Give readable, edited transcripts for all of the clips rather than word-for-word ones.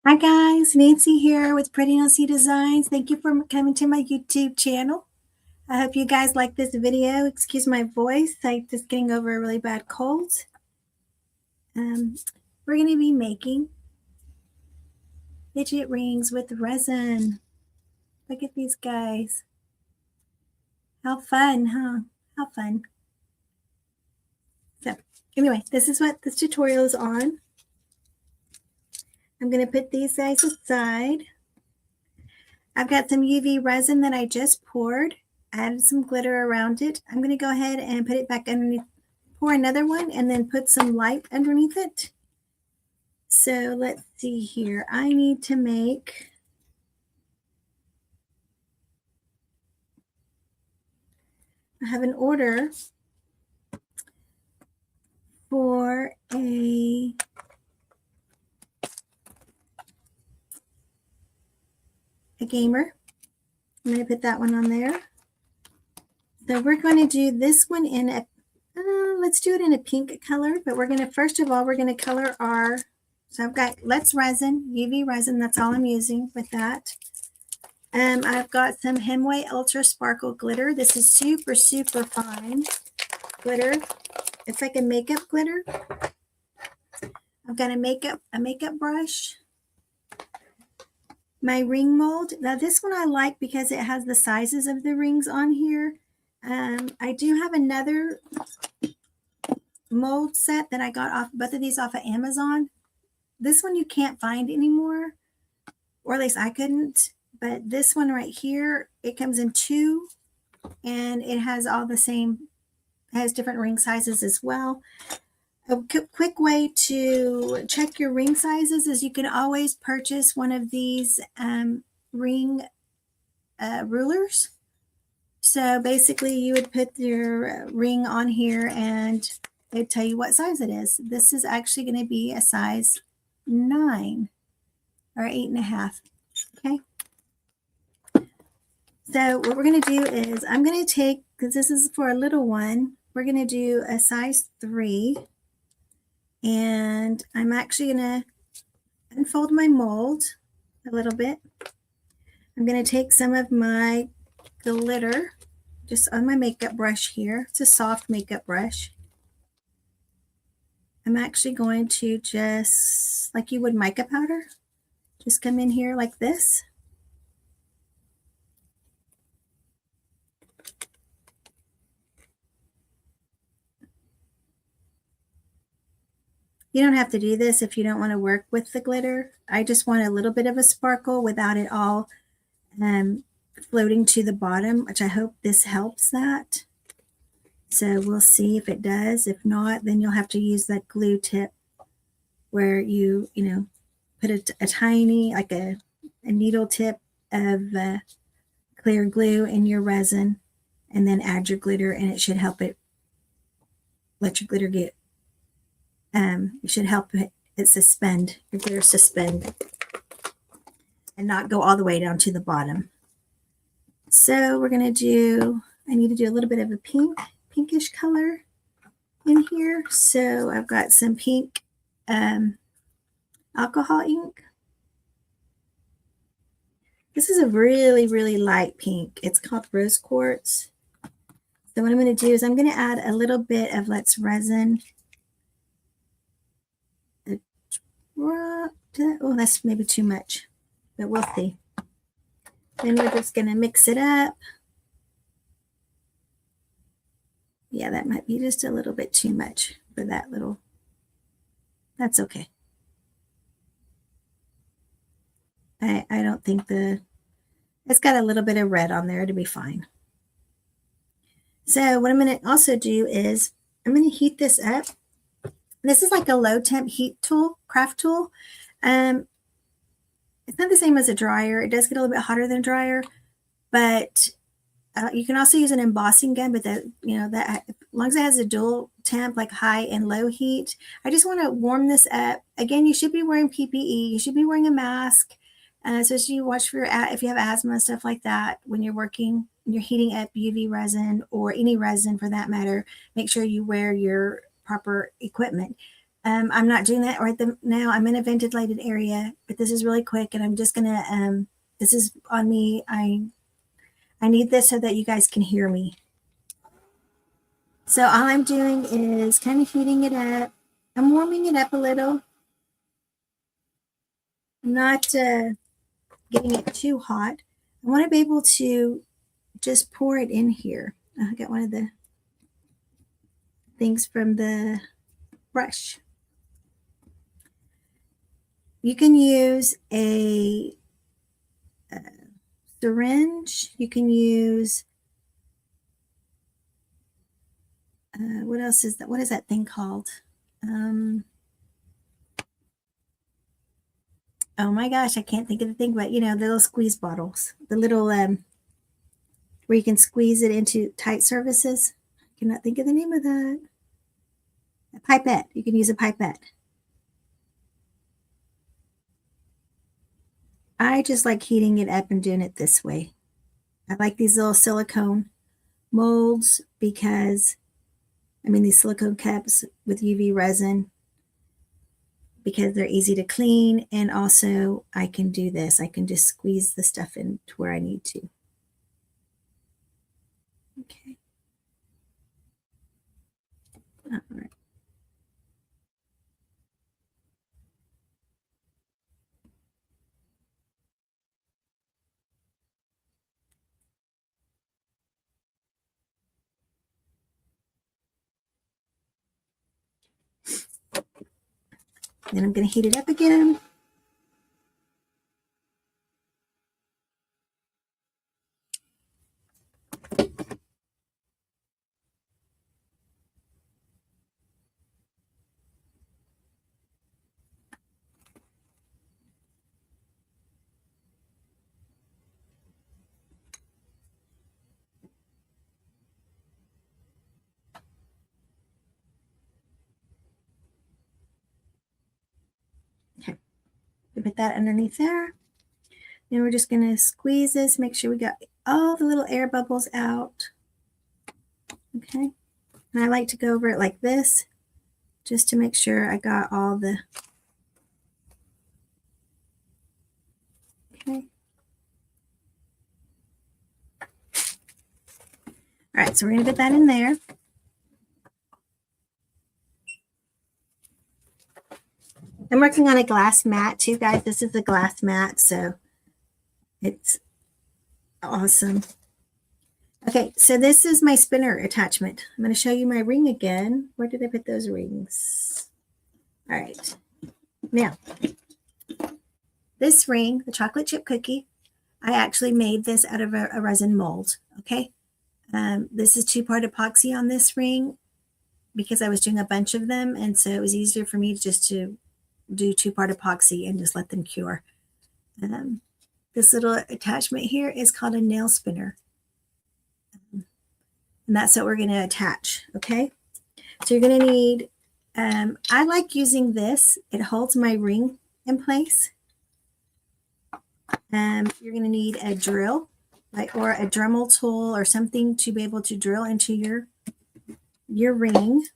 Hi guys, Nancy here with Pretty Nancy Designs. Thank you for coming to my YouTube channel. I hope you guys like this video. Excuse my voice, I'm just getting over a really bad cold. We're going to be making fidget rings with resin. Look at these guys. How fun, huh? How fun. So anyway, this is what this tutorial is on. I'm going to put these guys aside. I've got some UV resin that I just poured, added some glitter around it. I'm going to go ahead and put it back underneath, pour another one, and then put some light underneath it. So let's see here. I need to make I have an order for a gamer. I'm going to put that one on there. So we're going to do this one in a, let's do it in a pink color, but we're going to, first of all, we're going to color our, so I've got Let's Resin, UV resin, that's all I'm using with that. I've got some Hemway Ultra Sparkle Glitter. This is super, super fine glitter. It's like a makeup glitter. I've got a makeup brush. My ring mold. Now this one I like because it has the sizes of the rings on here. I do have another mold set that I got off, both of these off of Amazon. This one you can't find anymore, or at least I couldn't. But this one right here, it comes in two, and it has all the same, has different ring sizes as well. A quick way to check your ring sizes is you can always purchase one of these ring rulers. So basically you would put your ring on here and it'd tell you what size it is. This is actually going to be a size 9 or 8.5. Okay. So what we're going to do is I'm going to take, because this is for a little one, we're going to do a size 3. And I'm actually going to unfold my mold a little bit. I'm going to take some of my glitter just on my makeup brush here. It's a soft makeup brush. I'm actually going to just, like you would mica powder, just come in here like this. You don't have to do this if you don't want to work with the glitter. I just want a little bit of a sparkle without it all floating to the bottom, which I hope this helps that. So we'll see if it does. If not, then you'll have to use that glue tip where you put a tiny, like a needle tip of clear glue in your resin and then add your glitter, and it should help it, let your glitter get, it should help it suspend, your glitter suspend and not go all the way down to the bottom. So we're going to do, I need to do a little bit of a pinkish color in here. So I've got some pink alcohol ink. This is a really, really light pink. It's called Rose Quartz. So what I'm going to do is I'm going to add a little bit of Let's Resin. Oh, that's maybe too much, but we'll see. Then we're just going to mix it up. Yeah, that might be just a little bit too much for that little. That's okay. I don't think it's got a little bit of red on there to be fine. So what I'm going to also do is I'm going to heat this up. This is like a low temp heat tool, craft tool. It's not the same as a dryer. It does get a little bit hotter than a dryer, but you can also use an embossing gun, but that, as long as it has a dual temp, like high and low heat. I just want to warm this up. Again, you should be wearing PPE. You should be wearing a mask. So you watch for if you have asthma and stuff like that when you're working, you're heating up UV resin or any resin for that matter. Make sure you wear your proper equipment. I'm not doing that right now. I'm in a ventilated area, but this is really quick, and I'm just gonna. This is on me. I need this so that you guys can hear me. So all I'm doing is kind of heating it up. I'm warming it up a little. I'm not getting it too hot. I want to be able to just pour it in here. I got one of the things from the brush. You can use a syringe. You can use, what else is that? What is that thing called? Oh my gosh, I can't think of the thing, but the little squeeze bottles, the little, where you can squeeze it into tight surfaces. I cannot think of the name of that. A pipette. You can use a pipette. I just like heating it up and doing it this way. I like these little silicone molds because, these silicone cups with UV resin, because they're easy to clean, and also I can do this. I can just squeeze the stuff in to where I need to. Okay. All right. Then I'm going to heat it up again. Okay. Put that underneath there. Then we're just going to squeeze this, make sure we got all the little air bubbles out. Okay. And I like to go over it like this, just to make sure I got all the, okay. All right, so we're going to put that in there. I'm working on a glass mat too, guys. This is a glass mat, so it's awesome. Okay, so this is my spinner attachment. I'm going to show you my ring again. Where did I put those rings? All right. Now, this ring, the chocolate chip cookie, I actually made this out of a resin mold, okay? This is 2-part epoxy on this ring because I was doing a bunch of them, and so it was easier for me just to do 2-part epoxy and just let them cure. This little attachment here is called a nail spinner. And that's what we're going to attach, okay? So you're going to need, I like using this. It holds my ring in place. You're going to need a drill, or a Dremel tool or something to be able to drill into your ring.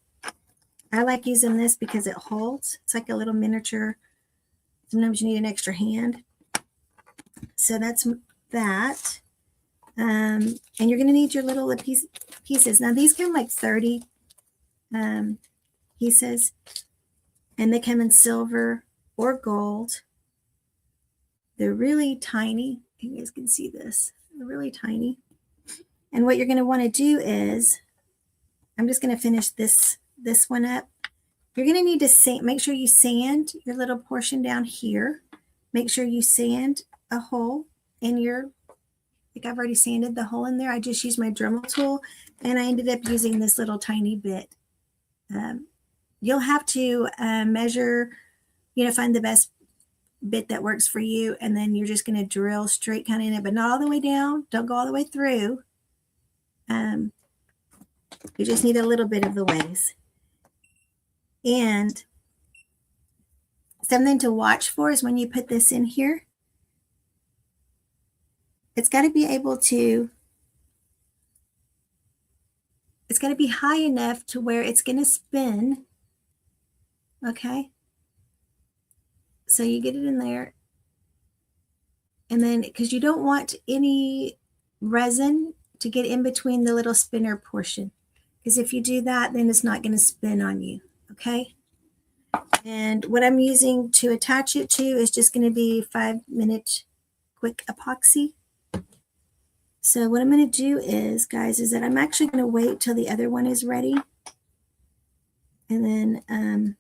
I like using this because it holds. It's like a little miniature. Sometimes you need an extra hand. So that's that. And you're going to need your little pieces. Now these come like 30 pieces, and they come in silver or gold. They're really tiny. You guys can see this. They're really tiny. And what you're going to want to do is, I'm just going to finish this one up. You're going to need to make sure you sand your little portion down here. Make sure you sand a hole in your, like I've already sanded the hole in there. I just used my Dremel tool, and I ended up using this little tiny bit. You'll have to measure, find the best bit that works for you, and then you're just going to drill straight kind of in it, but not all the way down. Don't go all the way through. You just need a little bit of the ways. And something to watch for is when you put this in here, it's got to be able to, it's got to be high enough to where it's going to spin Okay. So you get it in there. And then, because you don't want any resin to get in between the little spinner portion. Because if you do that, then it's not going to spin on you. Okay. And what I'm using to attach it to is just going to be 5-minute quick epoxy. So what I'm going to do is, guys, is that I'm actually going to wait till the other one is ready. And then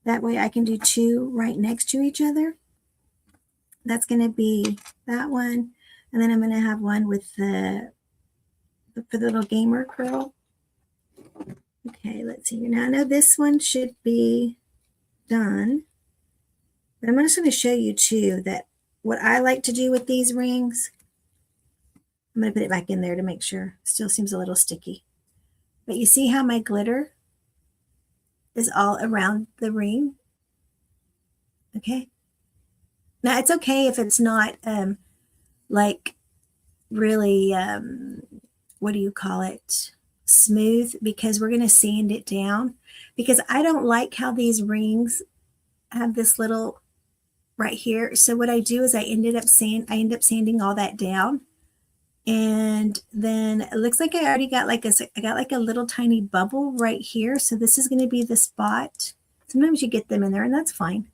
that way I can do two right next to each other. That's going to be that one. And then I'm going to have one with for the little gamer girl. Okay, let's see here. Now I know this one should be done. But I'm just going to show you too that what I like to do with these rings, I'm going to put it back in there to make sure. Still seems a little sticky. But you see how my glitter is all around the ring? Okay. Now it's okay if it's not like really, what do you call it? Smooth, because we're going to sand it down. Because I don't like how these rings have this little right here. So what I do is I end up sanding all that down. And then it looks like I already got I got like a little tiny bubble right here. So this is going to be the spot. Sometimes you get them in there and that's fine.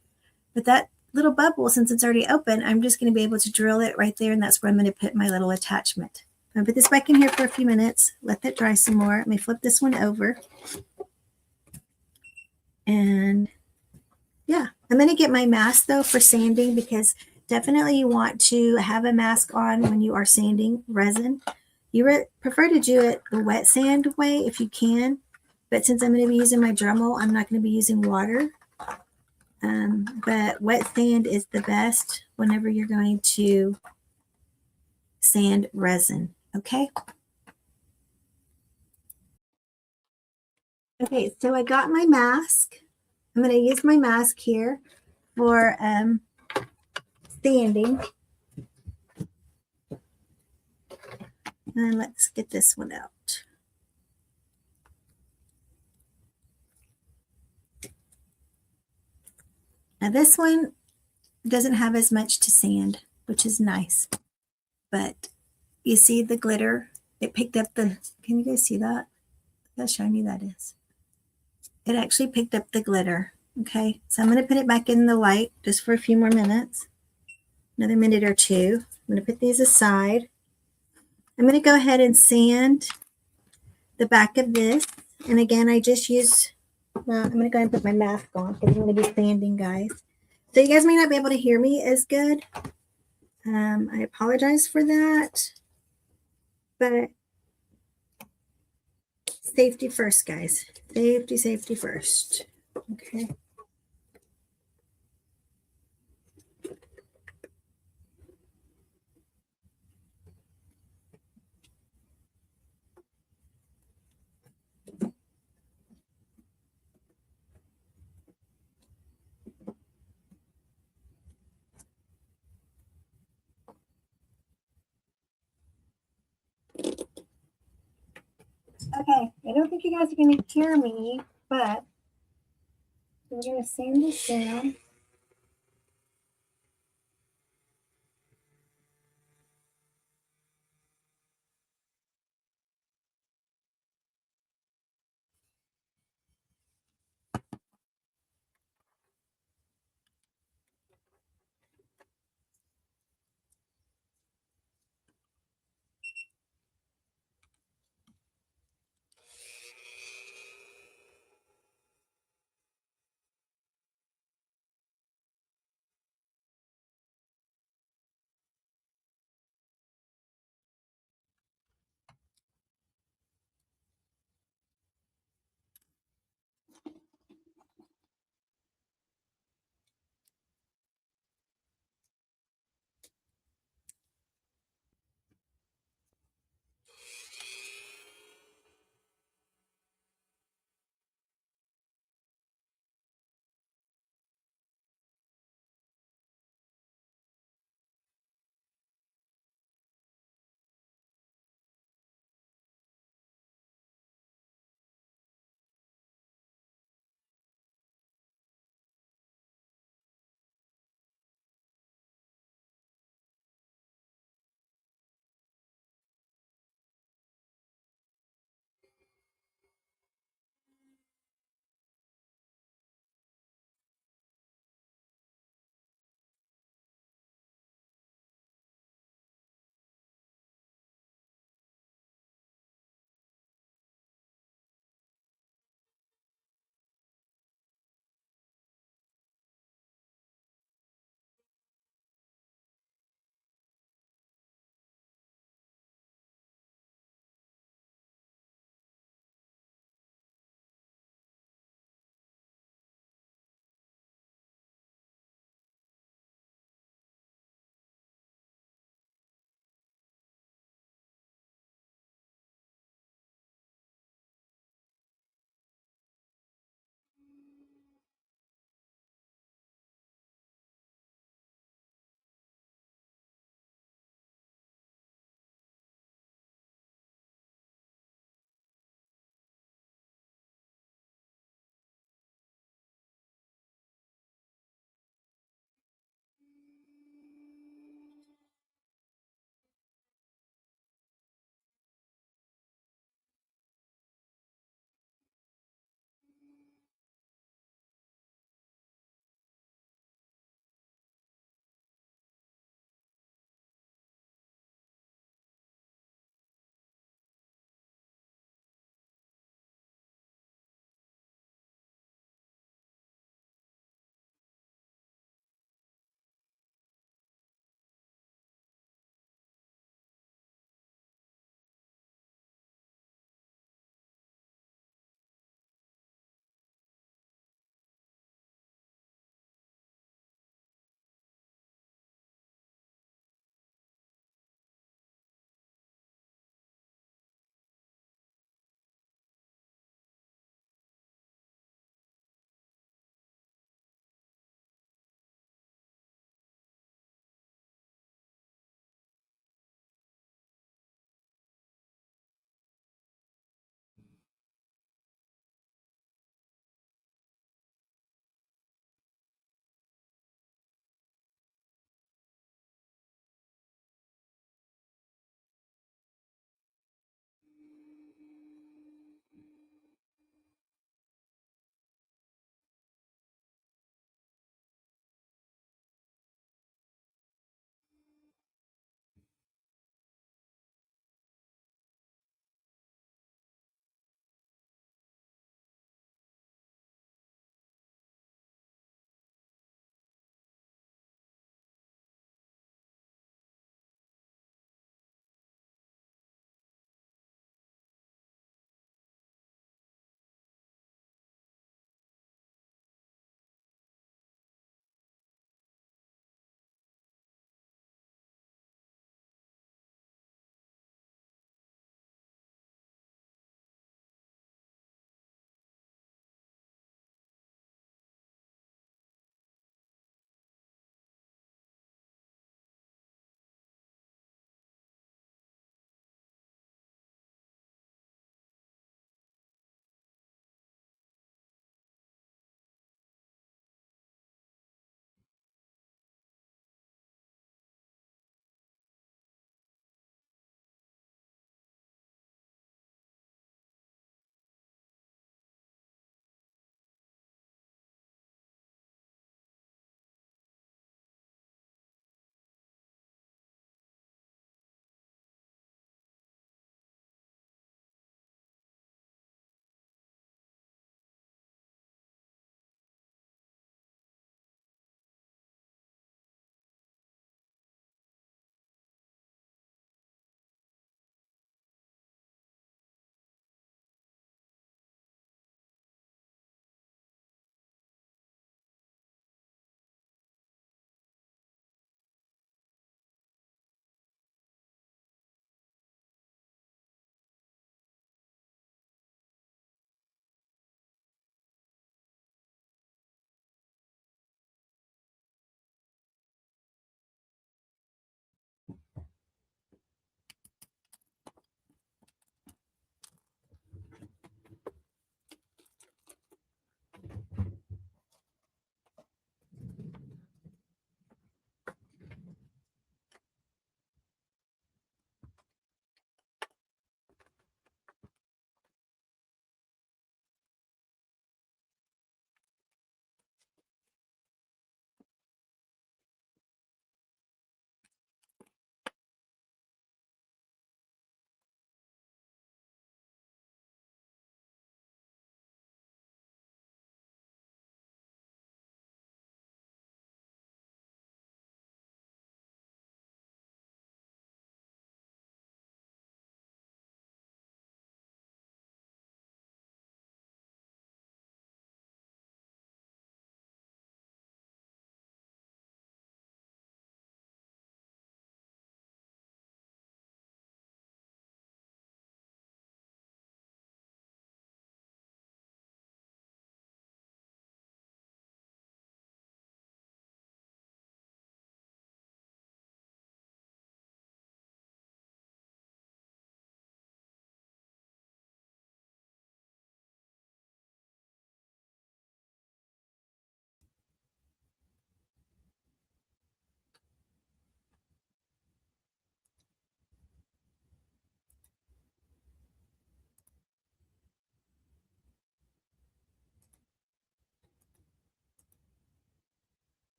But that little bubble, since it's already open, I'm just going to be able to drill it right there. And that's where I'm going to put my little attachment. I'm going to put this back in here for a few minutes. Let that dry some more. Let me flip this one over. And yeah, I'm going to get my mask though for sanding, because definitely you want to have a mask on when you are sanding resin. You prefer to do it the wet sand way if you can, but since I'm going to be using my Dremel, I'm not going to be using water. But wet sand is the best whenever you're going to sand resin. Okay. Okay, so I got my mask. I'm going to use my mask here for sanding. And let's get this one out. Now this one doesn't have as much to sand, which is nice. But you see the glitter? It picked up the, can you guys see that? How shiny that is. It actually picked up the glitter. Okay, so I'm going to put it back in the light just for a few more minutes. Another minute or two. I'm going to put these aside. I'm going to go ahead and sand the back of this. And again, I just use, well, I'm going to go ahead and put my mask on because I'm going to be sanding, guys. So you guys may not be able to hear me as good. I apologize for that. But safety first, guys. Safety first. Okay. Okay, I don't think you guys are going to hear me, but we're going to sand this down.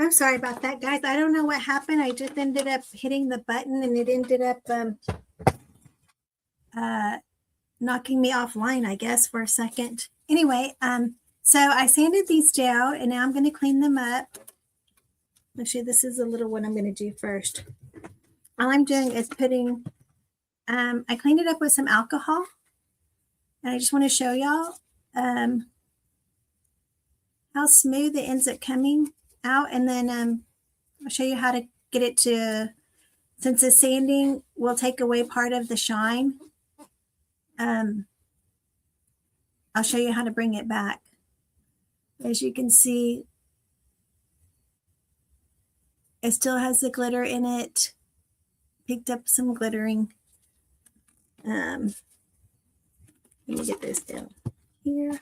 I'm sorry about that, guys. I don't know what happened. I just ended up hitting the button and it ended up knocking me offline, I guess, for a second. Anyway, so I sanded these down and now I'm going to clean them up. Actually, this is a little one I'm going to do first. All I'm doing is putting, I cleaned it up with some alcohol. And I just want to show y'all how smooth it ends up coming out. And then I'll show you how to get it to, since the sanding will take away part of the shine, I'll show you how to bring it back. As you can see, it still has the glitter in it. Picked up some glittering. Let me get this down here.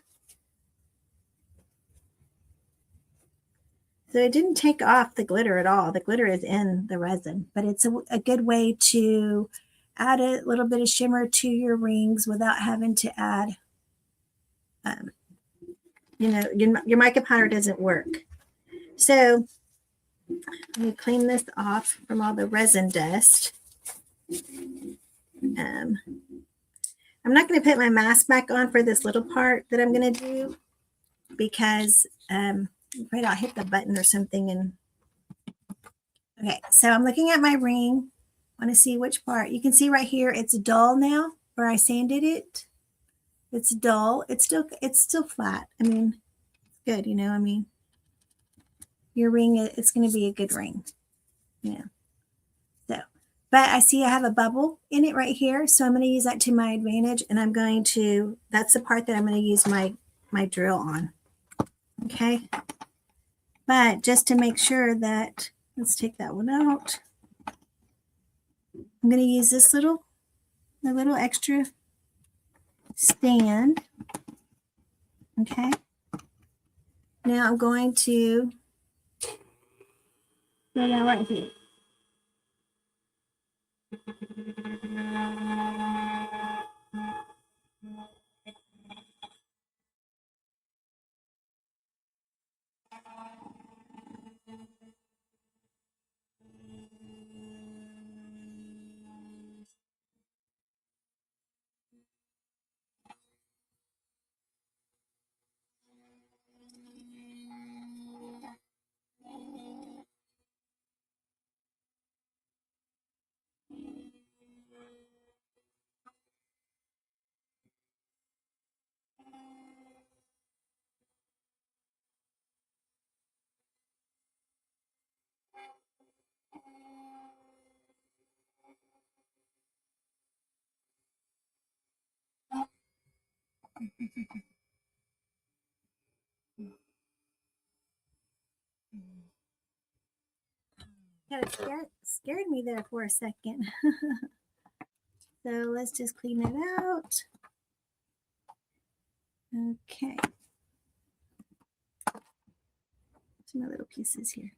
So it didn't take off the glitter at all. The glitter is in the resin, but it's a good way to add a little bit of shimmer to your rings without having to add, you know, your mica powder doesn't work. So let me clean this off from all the resin dust. I'm not going to put my mask back on for this little part that I'm going to do because I'm afraid I'll hit the button or something. And okay, so I'm looking at my ring. I want to see which part. You can see right here, it's dull now where I sanded it. It's dull. It's still flat. I mean, good, you know, I mean, your ring, it's going to be a good ring. Yeah. So, but I see I have a bubble in it right here. So I'm going to use that to my advantage. And I'm going to, that's the part that I'm going to use my drill on. Okay. But just to make sure that, let's take that one out. I'm going to use this little extra stand. Okay. Now I'm going to go down right here. Yeah, it scared me there for a second. So let's just clean it out. Okay. Some little pieces here.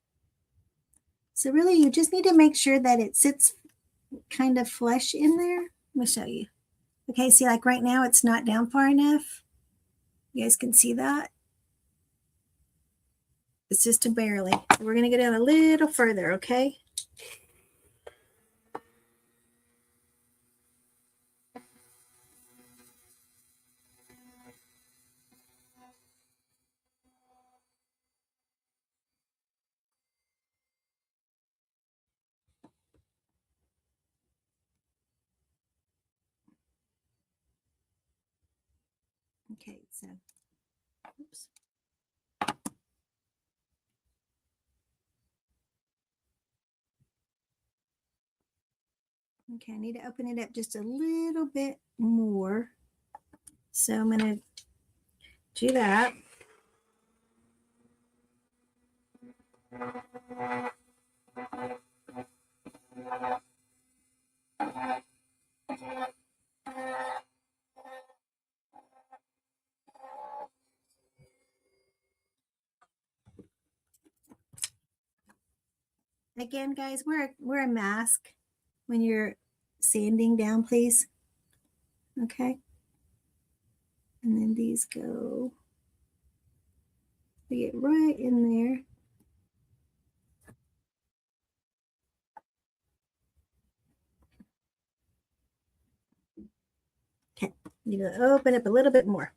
So really you just need to make sure that it sits kind of flush in there. Let me show you. Okay, see, like right now it's not down far enough. You guys can see that. It's just a barely. So we're going to go down a little further, okay? Okay, so, oops. Okay, I need to open it up just a little bit more. So I'm going to do that. Again, guys, wear a mask when you're sanding down, please. Okay. And then these go, they get right in there. You go open up a little bit more.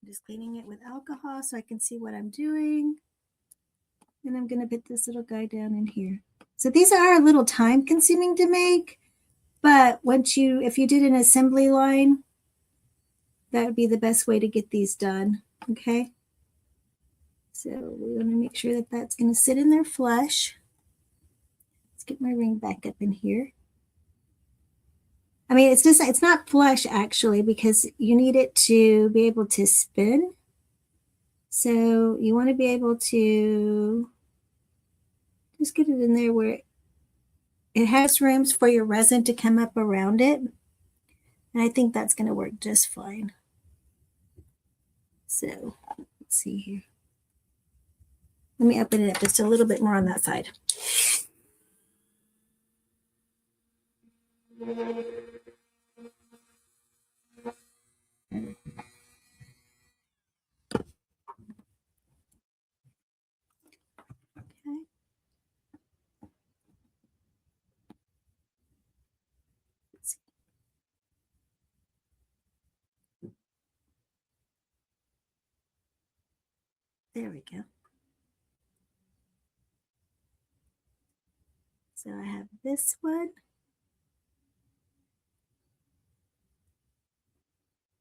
Just cleaning it with alcohol so I can see what I'm doing. And I'm going to put this little guy down in here. So these are a little time consuming to make, but if you did an assembly line, that would be the best way to get these done. Okay. So we want to make sure that that's going to sit in there flush. Let's get my ring back up in here. I mean, it's not flush actually, because you need it to be able to spin. So you want to be able to just get it in there where it has rooms for your resin to come up around it. And I think that's going to work just fine. So let's see here. Let me open it up just a little bit more on that side. Okay. There we go. So I have this one.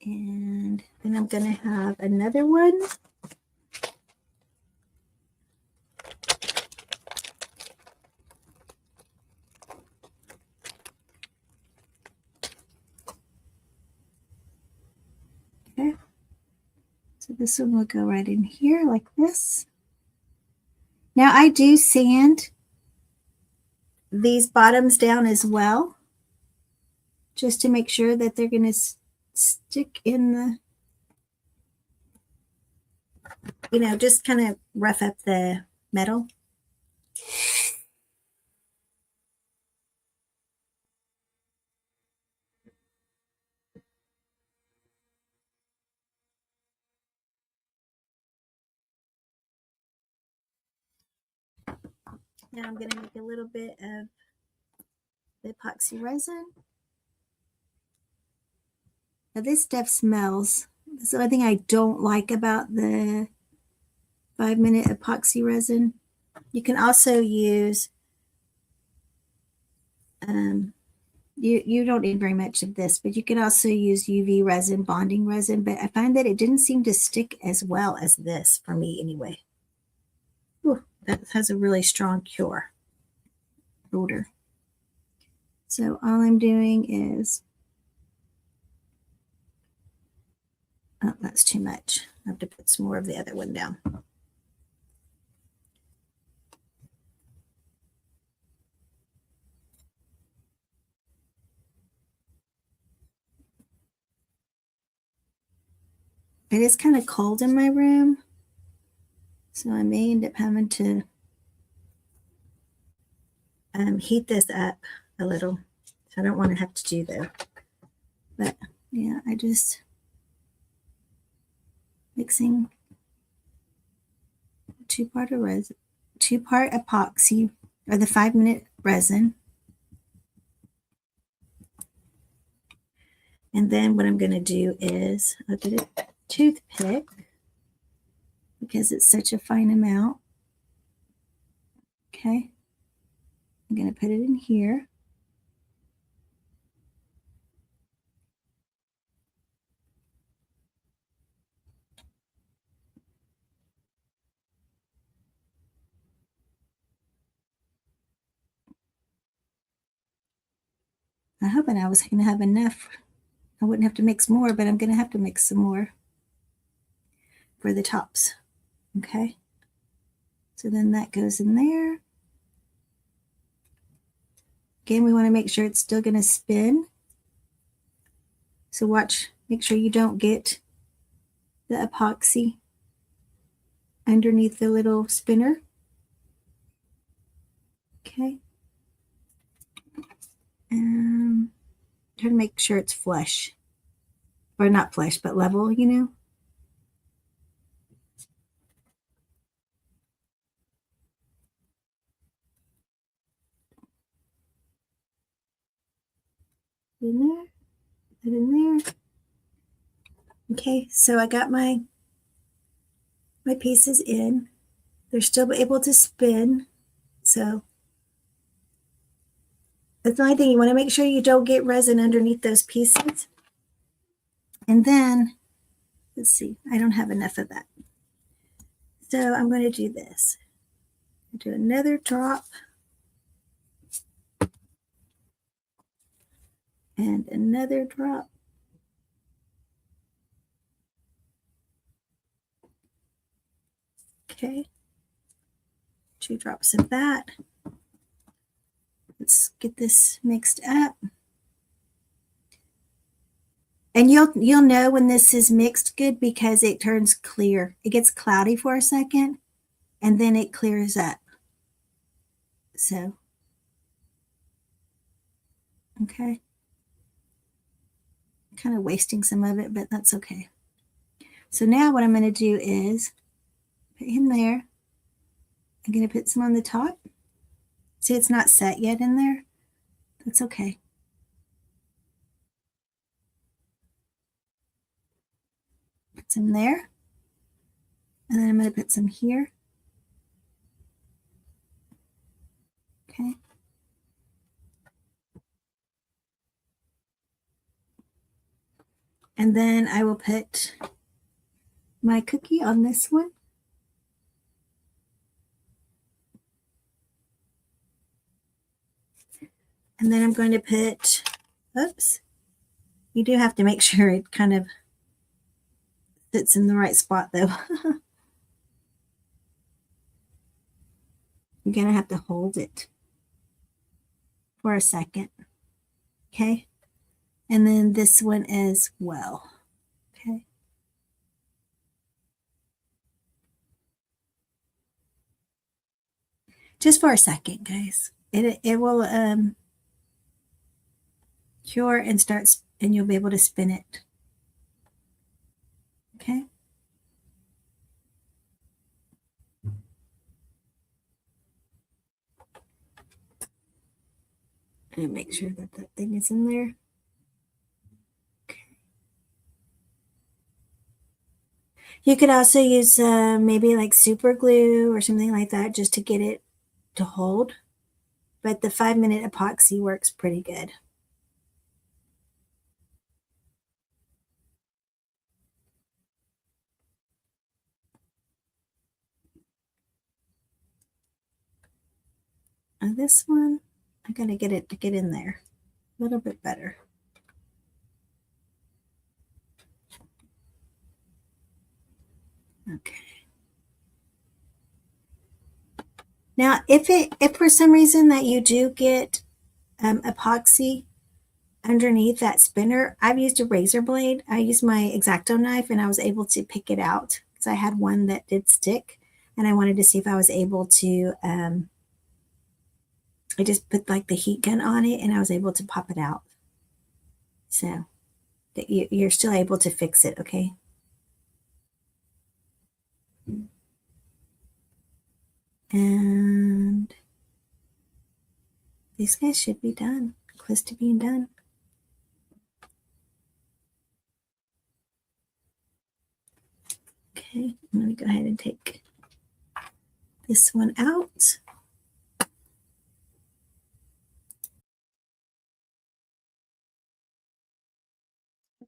And then I'm going to have another one. Okay. So this one will go right in here like this. Now I do sand these bottoms down as well, just to make sure that they're going to stick in the, just kind of rough up the metal. Now I'm going to make a little bit of the epoxy resin. Now this stuff smells. That's the only thing I don't like about the 5-minute epoxy resin. You can also use, you don't need very much of this, but you can also use UV resin, bonding resin, but I find that it didn't seem to stick as well as this for me anyway. Ooh, that has a really strong cure odor. So all I'm doing is, oh, that's too much. I have to put some more of the other one down. It is kind of cold in my room, so I may end up having to heat this up a little. I don't want to have to do that. But yeah, I just mixing 2-part resin, 2-part epoxy, or the 5-minute resin. And then what I'm going to do is I'll get a toothpick, because it's such a fine amount. Okay. I'm going to put it in here. I'm hoping I was going to have enough. I wouldn't have to mix more, but I'm going to have to mix some more for the tops. Okay. So then that goes in there. Again, we want to make sure it's still going to spin. So watch, make sure you don't get the epoxy underneath the little spinner. Okay. Okay. Try to make sure it's flush. Or not flush, but level, you know. In there, put in there. Okay, so I got my pieces in. They're still able to spin. So that's the only thing. You want to make sure you don't get resin underneath those pieces. And then, let's see, I don't have enough of that. So I'm going to do this. Do another drop. And another drop. Okay. 2 drops of that. Let's get this mixed up. And you'll know when this is mixed good because it turns clear. It gets cloudy for a second and then it clears up. So, okay. Kind of wasting some of it, but that's okay. So now what I'm going to do is put him there. I'm going to put some on the top. See, it's not set yet in there. That's okay. Put some there. And then I'm going to put some here. Okay. And then I will put my cookie on this one. And then I'm going to put, oops, you do have to make sure it kind of sits in the right spot though. You're going to have to hold it for a second. Okay. And then this one as well. Okay. Just for a second, guys. It will cure and starts, and you'll be able to spin it. Okay. And make sure that that thing is in there. Okay. You could also use maybe like super glue or something like that just to get it to hold. But the 5-minute epoxy works pretty good. And this one, I gotta get it to get in there a little bit better. Okay. Now, if for some reason that you do get epoxy underneath that spinner, I've used a razor blade. I used my X-Acto knife and I was able to pick it out because I had one that did stick and I wanted to see if I was able to, I just put like the heat gun on it and I was able to pop it out. So that you're still able to fix it, okay? And these guys should be done, close to being done. Okay, I'm going to go ahead and take this one out.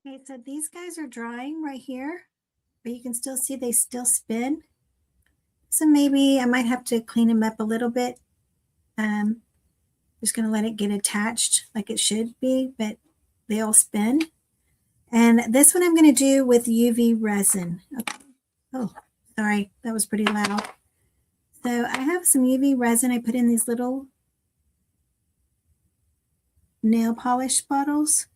Okay, so these guys are drying right here, but you can still see they still spin. So maybe I might have to clean them up a little bit. Just going to let it get attached like it should be, but they all spin. And this one I'm going to do with UV resin. Okay. Oh, sorry, that was pretty loud. So I have some UV resin I put in these little nail polish bottles.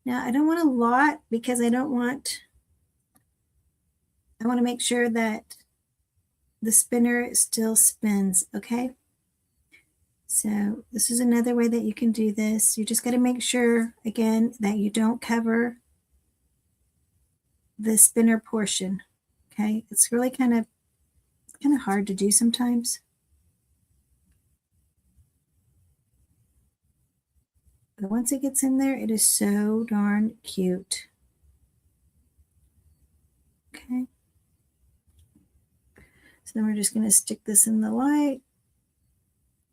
Now I don't want a lot because I want to make sure that the spinner still spins, okay? So this is another way that you can do this. You just got to make sure, again, that you don't cover the spinner portion. Okay, it's really kind of hard to do sometimes. But once it gets in there, it is so darn cute. Okay. So then we're just going to stick this in the light.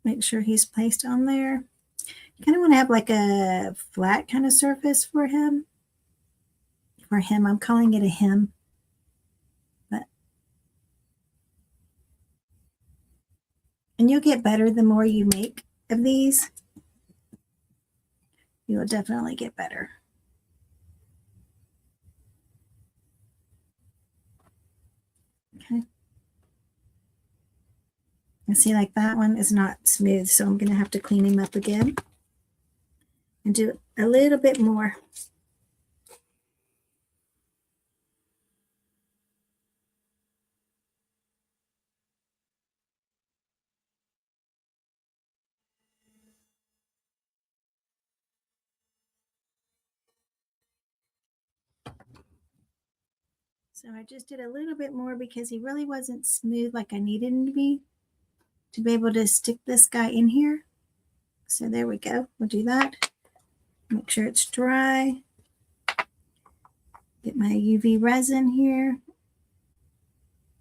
Make sure he's placed on there. You kind of want to have like a flat kind of surface for him. For him, I'm calling it a him. And you'll get better the more you make of these. You will definitely get better. Okay. And see, like that one is not smooth, so I'm going to have to clean him up again and do a little bit more. So I just did a little bit more because he really wasn't smooth like I needed him to be able to stick this guy in here. So there we go. We'll do that. Make sure it's dry. Get my UV resin here.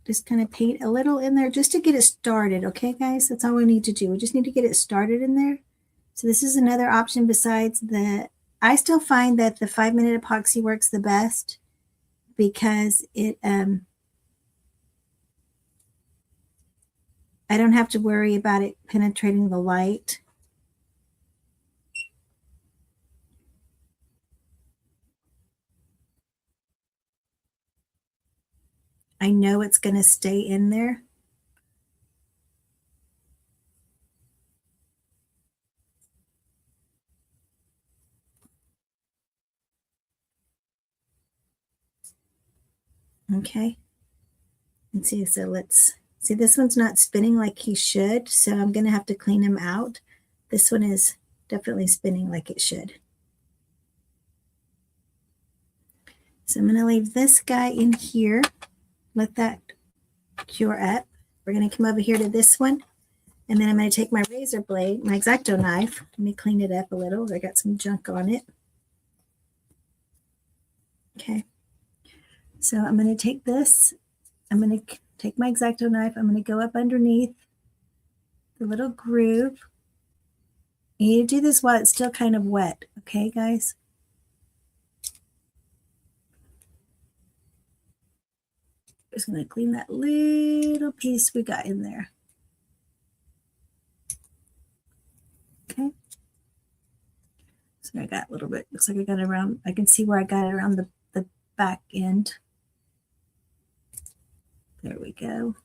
Just kind of paint a little in there just to get it started. Okay, guys, that's all we need to do. We just need to get it started in there. So this is another option besides the, I still find that the 5-minute epoxy works the best because it, I don't have to worry about it penetrating the light. I know it's going to stay in there. Okay. And see, so let's see, this one's not spinning like he should, so I'm going to have to clean him out. This one is definitely spinning like it should. So I'm going to leave this guy in here, let that cure up. We're going to come over here to this one, and then I'm going to take my razor blade, my X-Acto knife. Let me clean it up a little. I got some junk on it. Okay. So I'm going to take this. I'm going to take my X-Acto knife. I'm going to go up underneath the little groove. You need to do this while it's still kind of wet. Okay, guys? Just going to clean that little piece we got in there. Okay. So I got a little bit, looks like I got it around, I can see where I got it around the back end. There we go.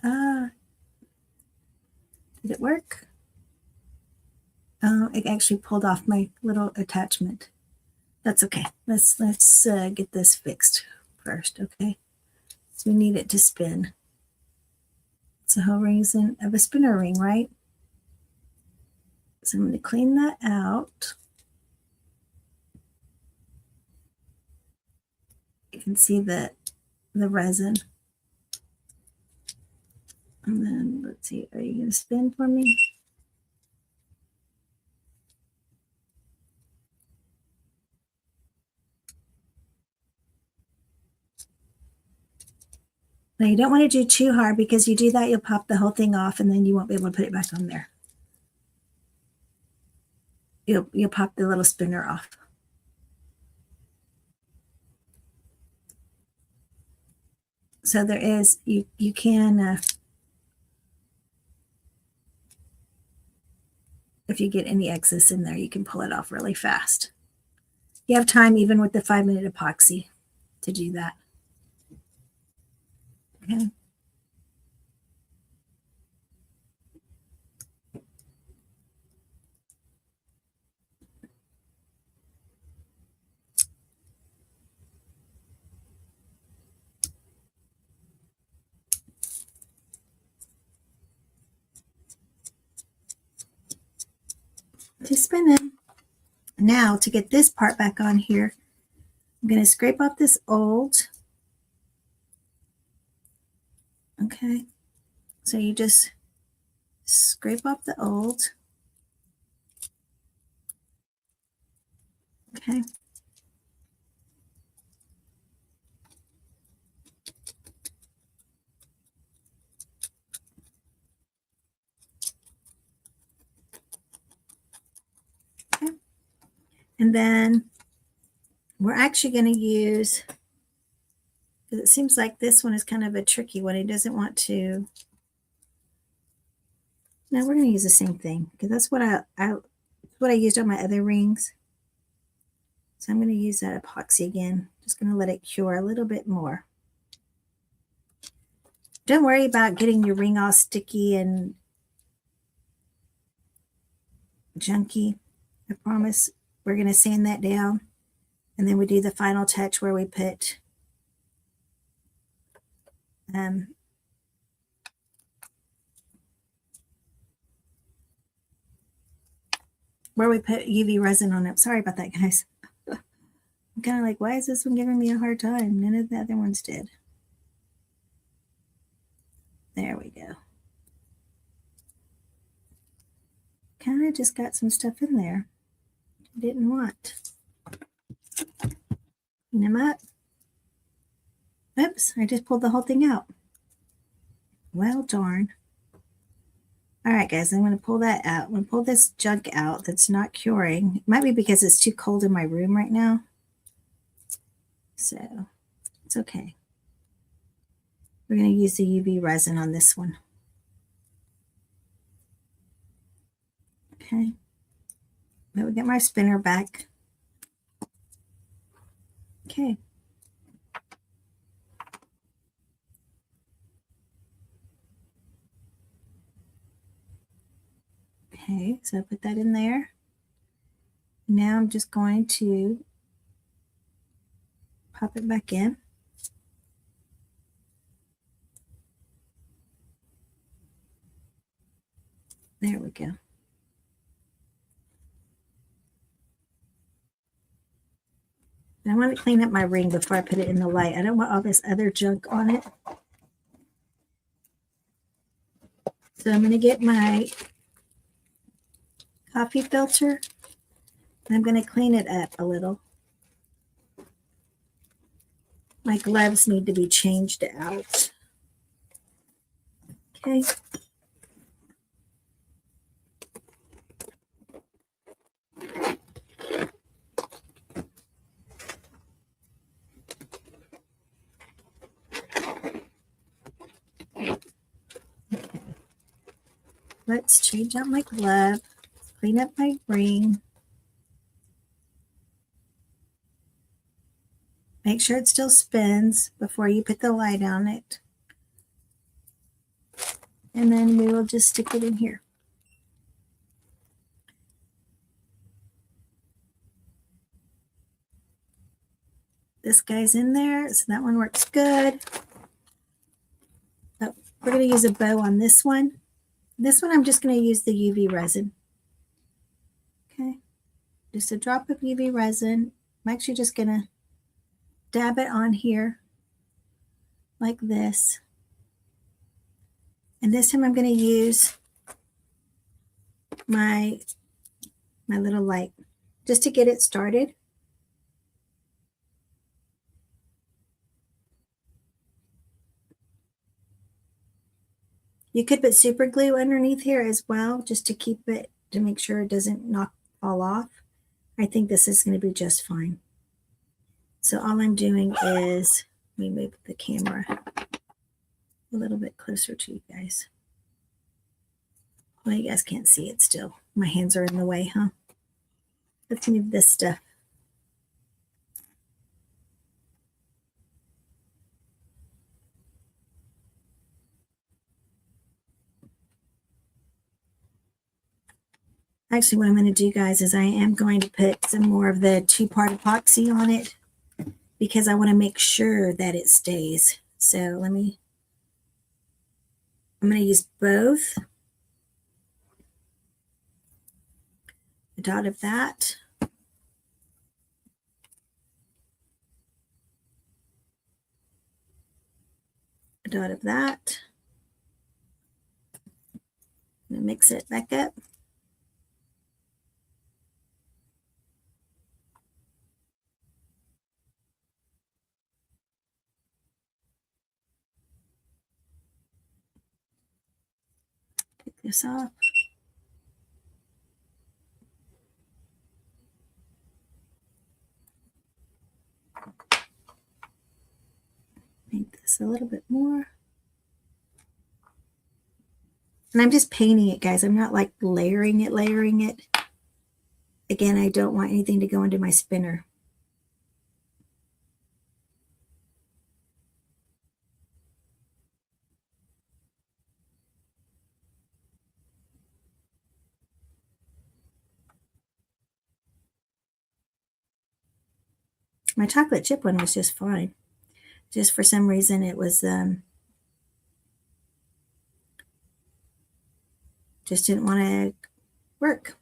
Did it work? It actually pulled off my little attachment. That's okay. Let's get this fixed first, okay? So we need it to spin. It's the whole reason of a spinner ring, right? So I'm going to clean that out. You can see the resin. And then let's see, are you going to spin for me? Now you don't want to do too hard because you do that, you'll pop the whole thing off and then you won't be able to put it back on there. You'll pop the little spinner off. So there is, you can, if you get any excess in there, you can pull it off really fast. You have time even with the 5-minute epoxy to do that. Okay. to spinning. Now to get this part back on here, I'm going to scrape off this old. Okay, so you just scrape off the old. Okay. Okay. And then we're actually going to use, because it seems like this one is kind of a tricky one. He doesn't want to. No, we're going to use the same thing because that's what I used on my other rings. So I'm going to use that epoxy again. Just going to let it cure a little bit more. Don't worry about getting your ring all sticky and junky. I promise we're going to sand that down. And then we do the final touch where we put UV resin on it. Sorry about that, guys. I'm kind of like, why is this one giving me a hard time? None of the other ones did. There we go. Kind of just got some stuff in there I didn't want. Clean them up. Oops, I just pulled the whole thing out. Well, darn. All right, guys, I'm going to pull that out. I'm going to pull this junk out that's not curing. It might be because it's too cold in my room right now. So it's okay. We're going to use the UV resin on this one. Okay. Let me get my spinner back. Okay. Okay, so I put that in there. Now I'm just going to pop it back in. There we go. And I want to clean up my ring before I put it in the light. I don't want all this other junk on it. So I'm going to get my coffee filter. And I'm going to clean it up a little. My gloves need to be changed out. Okay. Let's change out my glove, clean up my ring. Make sure it still spins before you put the light on it. And then we will just stick it in here. This guy's in there, so that one works good. Oh, we're going to use a bow on this one. This one I'm just going to use the UV resin. Okay, just a drop of UV resin. I'm actually just going to dab it on here like this. And this time I'm going to use my little light just to get it started. You could put super glue underneath here as well, just to keep it, to make sure it doesn't fall off. I think this is going to be just fine. So all I'm doing is, let me move the camera a little bit closer to you guys. Well, you guys can't see it still. My hands are in the way, huh? Let's move this stuff. Actually, what I'm going to do, guys, is I am going to put some more of the 2-part epoxy on it because I want to make sure that it stays. So I'm going to use both. a dot of that. A dot of that. I'm gonna mix it back up. Take this off. Make this a little bit more. And I'm just painting it, guys. I'm not like layering it. Again, I don't want anything to go into my spinner. My chocolate chip one was just fine. Just for some reason it was just didn't want to work.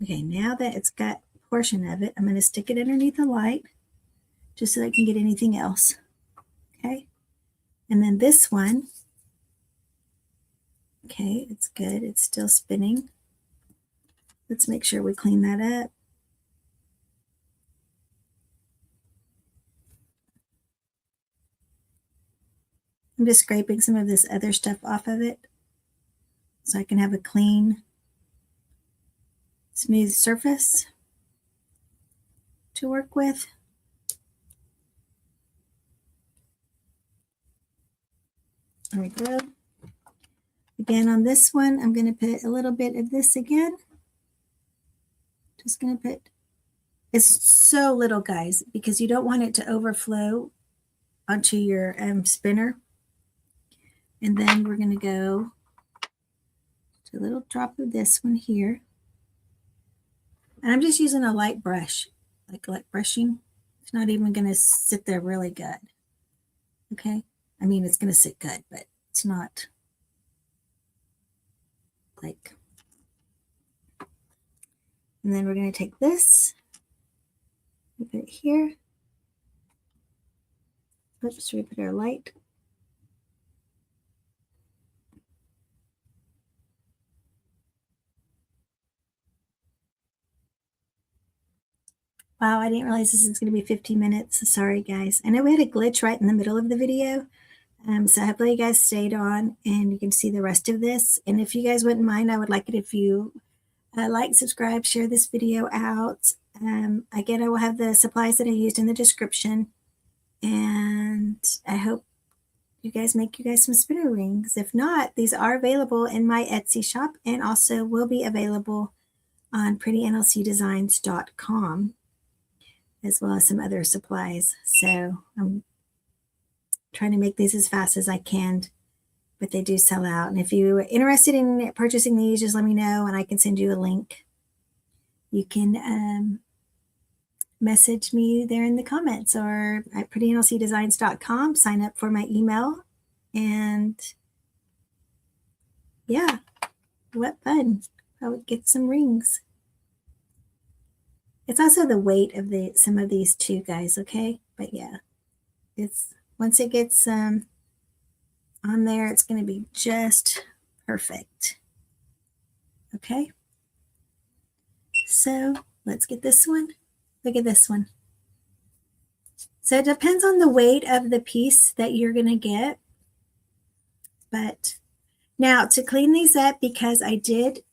Okay, now that it's got a portion of it, I'm going to stick it underneath the light just so I can get anything else. Okay, and then this one, okay, it's good. It's still spinning. Let's make sure we clean that up. I'm just scraping some of this other stuff off of it so I can have a clean, smooth surface to work with. There we go. Again, on this one, I'm going to put a little bit of this again. Just going to put, it's so little, guys, because you don't want it to overflow onto your spinner. And then we're going to go to a little drop of this one here. And I'm just using a light brush, like light brushing. It's not even going to sit there really good. Okay. I mean, it's going to sit good, but it's not like. And then we're going to take this, put it here. Oops, we put our light. Wow, I didn't realize this is going to be 15 minutes. Sorry, guys. I know we had a glitch right in the middle of the video. So hopefully you guys stayed on and you can see the rest of this. And if you guys wouldn't mind, I would like it if you like, subscribe, share this video out. Again, I will have the supplies that I used in the description. And I hope you guys make you guys some spinner rings. If not, these are available in my Etsy shop and also will be available on prettynlcdesigns.com, as well as some other supplies. So I'm trying to make these as fast as I can, but they do sell out. And if you're interested in purchasing these, just let me know and I can send you a link. You can message me there in the comments or at prettynlcdesigns.com. Sign up for my email. And yeah, what fun. I would get some rings. It's also the weight of some of these too, guys, okay? But yeah, it's once it gets on there, it's going to be just perfect. Okay? So let's get this one. Look at this one. So it depends on the weight of the piece that you're going to get. But now to clean these up, because I did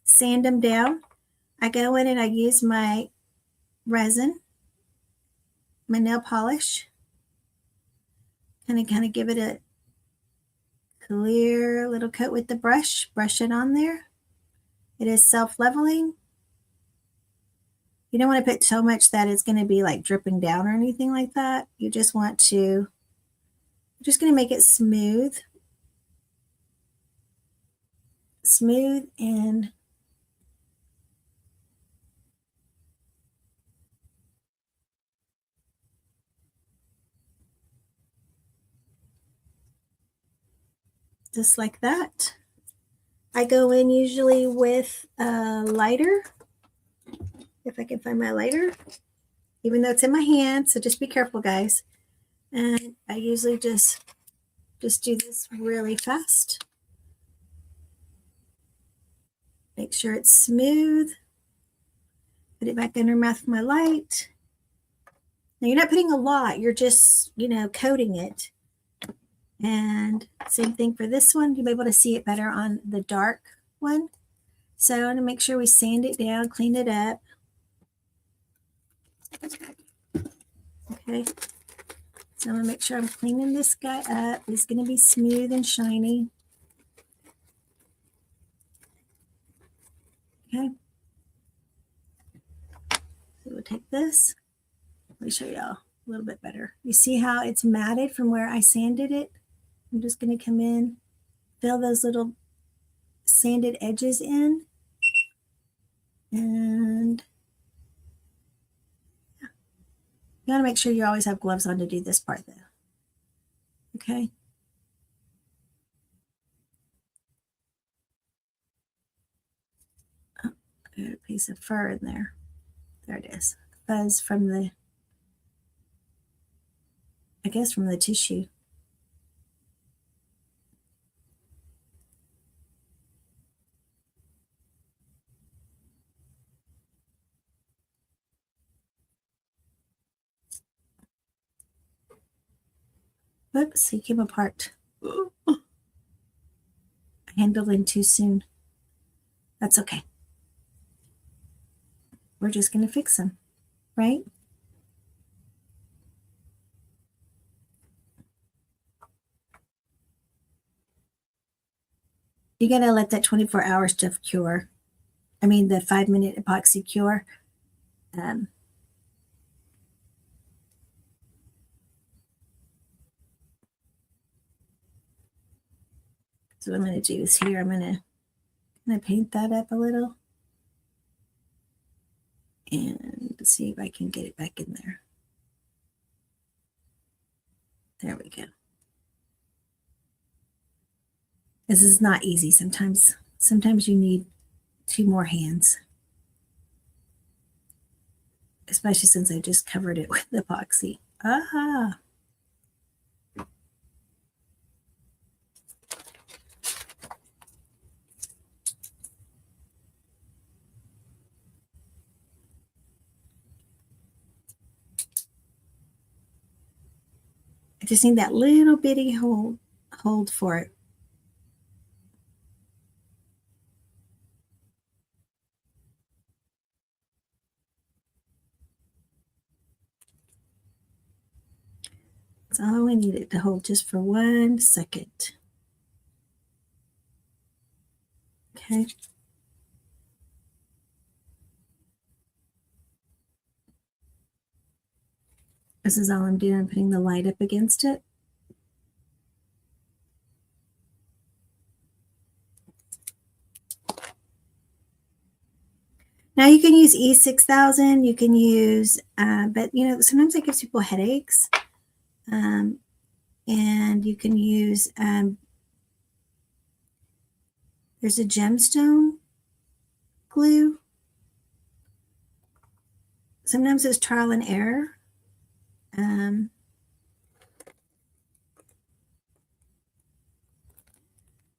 sand them down, I go in and I use my resin, my nail polish, and kind of give it a clear little coat with the brush it on there. It is self-leveling. You don't want to put so much that it's going to be like dripping down or anything like that. You just want to, you're just going to make it smooth and, just like that. I go in usually with a lighter, if I can find my lighter, even though it's in my hand, so just be careful, guys. And I usually just do this really fast. Make sure it's smooth. Put it back underneath my light. Now you're not putting a lot, you're just, coating it. And same thing for this one. You'll be able to see it better on the dark one. So I want to make sure we sand it down, clean it up. Okay. So I'm going to make sure I'm cleaning this guy up. He's going to be smooth and shiny. Okay. So we'll take this. Let me show y'all a little bit better. You see how it's matted from where I sanded it? I'm just going to come in, fill those little sanded edges in. And you got to make sure you always have gloves on to do this part though. Okay. Oh, I got a piece of fur in there. There it is. Fuzz from the, I guess from the tissue. Whoops, he came apart. I handled him too soon. That's okay. We're just going to fix him, right? You got to let that 24-hour stuff cure. I mean, the 5-minute epoxy cure. So what I'm going to do is here, I'm going to paint that up a little. And see if I can get it back in there. There we go. This is not easy sometimes. Sometimes you need 2 more hands. Especially since I just covered it with epoxy. Aha! I just need that little bitty hold for it. That's all I need it to hold just for 1 second. Okay. This is all I'm doing. I'm putting the light up against it. Now you can use E6000. You can use, but sometimes it gives people headaches. And you can use, there's a gemstone glue. Sometimes it's trial and error. And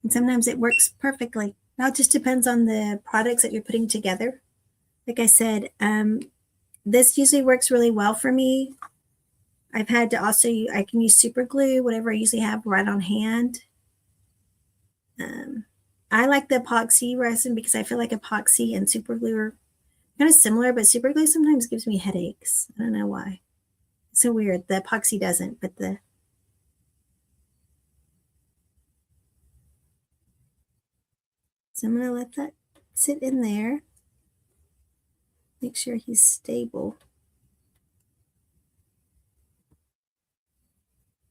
sometimes it works perfectly. Now it just depends on the products that you're putting together. Like I said, this usually works really well for me. I've had to also, I can use super glue, whatever I usually have right on hand. I like the epoxy resin because I feel like epoxy and super glue are kind of similar, but super glue sometimes gives me headaches. I don't know why. It's so weird. The epoxy doesn't, but so I'm going to let that sit in there. Make sure he's stable.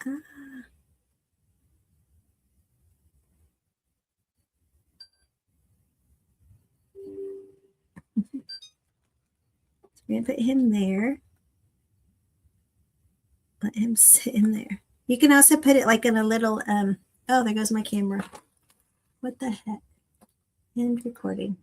Ah. So we're going to put him there. Let him sit in there. You can also put it like in a little Oh, there goes my camera. What the heck? End recording.